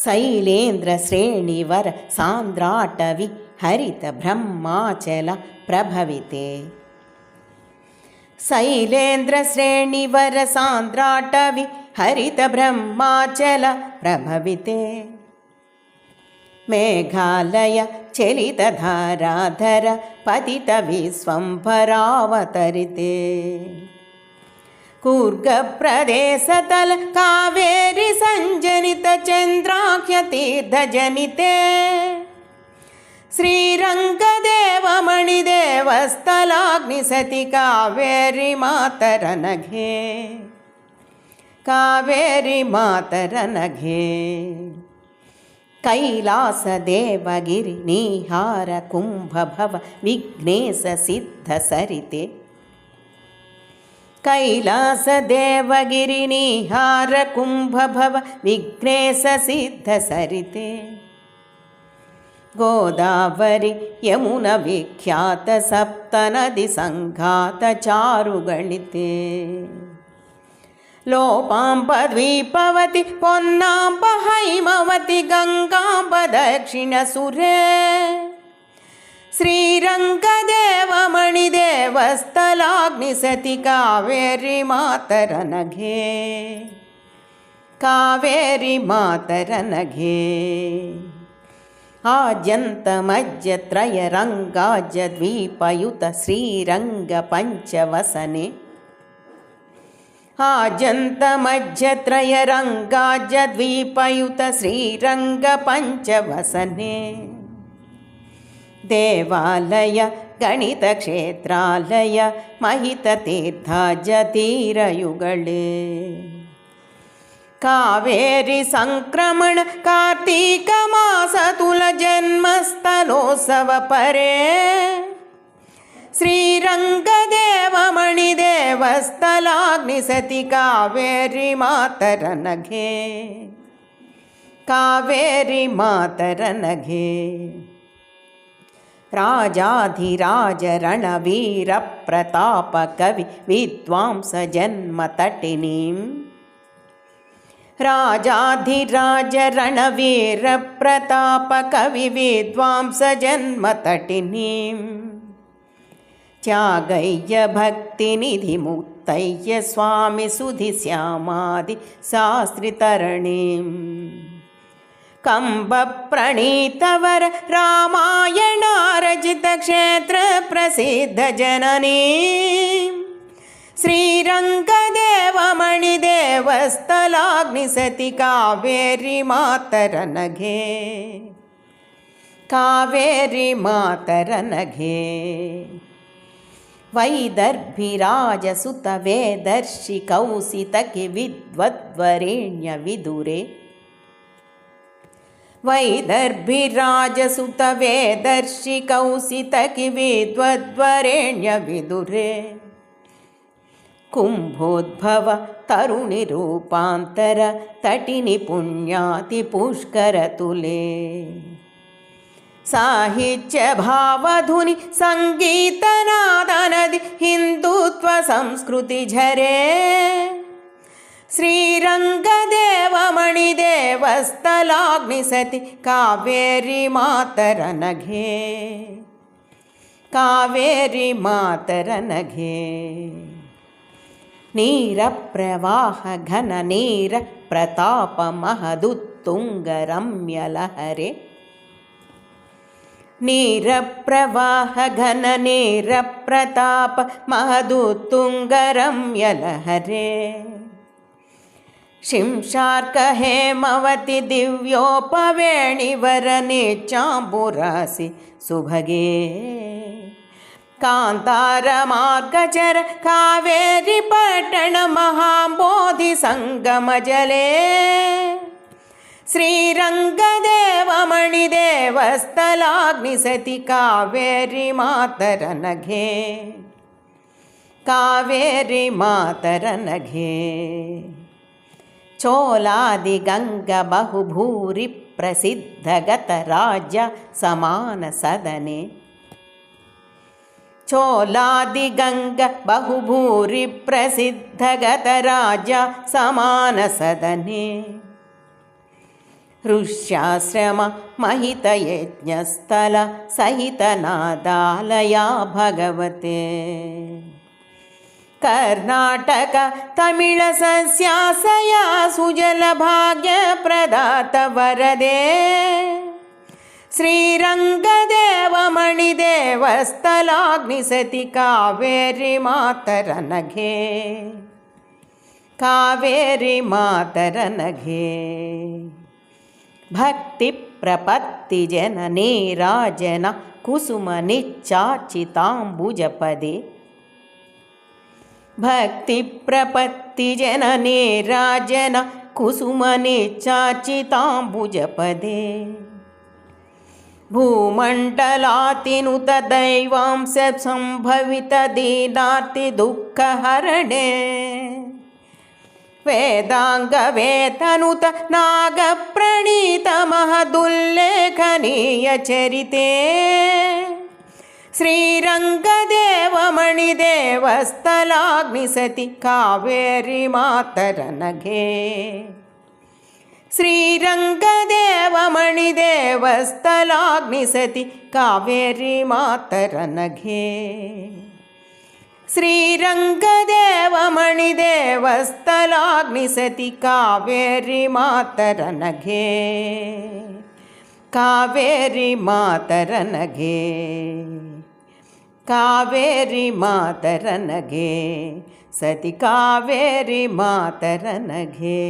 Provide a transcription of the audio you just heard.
शैलेन्द्रश्रेणिवर सान्द्राटवि हरित ब्रह्माचल प्रभविते शैलेन्द्रश्रेणिवर सान्द्राटवि हरित ब्रह्माचल प्रभविते मेघालय चलितधाराधर पतित विश्वम्भरावतरिते कूर्गप्रदेशतल कावेरी सञ्जनित चन्द्राख्यतीर्थजनिते श्रीरङ्गदेवमणिदेवस्थलाग्निसति कावेरी मातरनघे कावेरी मातरनघे कैलासदेवगिरि निहार कुम्भभव विघ्नेश सिद्धसरिते कैलासदेवगिरि निहार कुम्भभव विघ्नेश सिद्धसरिते गोदावरी यमुना विख्यात सप्तनदी संघात चारुगणिते लोपाम्बद्वीपवति पोन्नाम्ब हैमवति गंगाम्ब दक्षिणसुरे श्रीरङ्गदेवमणिदेवस्थलाग्निसति कावेरी मातरनघे कावेरी मातरनघे आद्यन्तमज्यत्रयरङ्गाज्यद्वीपयुत श्रीरङ्गपञ्चवसने आद्यन्तमज्यत्रयरङ्गाज्यद्वीपयुत श्रीरङ्गपञ्चवसने देवालय गणितक्षेत्रालय महिततीर्थाज्यतीरयुगळे कावेरी संक्रमण कार्तीक मास तुल जन्मस्थलोत्सव परे श्रीरङ्गदेवमणिदेवस्थलाग्निसति कावेरी मातरनघे कावेरी मातरनघे राजाधिराज रणवीर प्रताप कवि विद्वांस जन्मतटिनीं राजाधिराज रणवीर प्रताप कवि विद्वांस जन्मतटिनीं त्यागय्य भक्तिनिधि मुक्तय्य स्वामी सुधि श्यामादि शास्त्रितरणीं कंब प्रणीतवर रामायणारचित क्षेत्र प्रसिद्ध जननी श्रीरङ्गदेवमणिदेवस्थलाग्निसति कावेरी मातरनघे कावेरी मातरनघे वैदर्भिराजसुत वेदर्षि कौशितकि विद्वद्वरेण्य विदुरे वैदर्भिराजसुत वेदर्षि कौशितकि विद्वद्वरेण्य विदुरे कुम्भोद्भव तरुणि रूपान्तर तटिनि पुण्याति पुष्करतुले साहित्य भावधुनि संगीतनादनदि हिन्दुत्व संस्कृति झरे श्रीरङ्गदेवमणिदेवस्थलाग्निसति कावेरी मातरनघे कावेरी मातरनघे नीरप्रवाह घन नीर प्रताप महदुत्तुंग रम्य लहरे नीरप्रवाह घन नीर प्रताप महदुत्तुंग रम्य लहरे शिंशार्क हेमवति दिव्योपवेणिवरने चाम्बुरासि सुभगे कांतारमार्गचर कावेरी पट्टण महाबोधि संगम जले श्रीरङ्गदेवमणिदेवस्थलाग्निसति कावेरी मातरनघे कावेरी मातरनघे चोलादिगंग बहुभूरि प्रसिद्धगत राज्य समान सदने चोलादिगंग बहुभूरि प्रसिद्धगत राज्य समान सदने ऋष्याश्रम महितयज्ञस्थल सहितनादालया भगवते कर्नाटक तमिळ सस्यासया सुजलभाग्यप्रदात वरदे श्रीरङ्गदेवमणिदेवस्थलाग्निसति कावेरी मातरनघे कावेरी मातरनघे भक्ति प्रपत्ति जननी राजन कुसुम निच्चाचिताम्बुजपदे भक्ति प्रपत्ति जननी राजन कुसुम निच्चाचिताम्बुजपदे भूमण्डलातिनुत दैवांश संभवित दीनार्ति दुःखहरणे वेदांगवेतनुत नागप्रणीत महदुल्लेखनीय चरिते श्रीरङ्गदेवमणिदेवस्थलाग्निसति कावेरी मातरनघे श्रीरङ्गदेवमणिदेवस्थलाग्निसति कावेरी मातरनघे श्रीरङ्गदेवमणिदेवस्थलाग्निसति कावेरी मातरनघे कावेरी मातरनघे कावेरी मातरनघे सति कावेरी मातरनघे।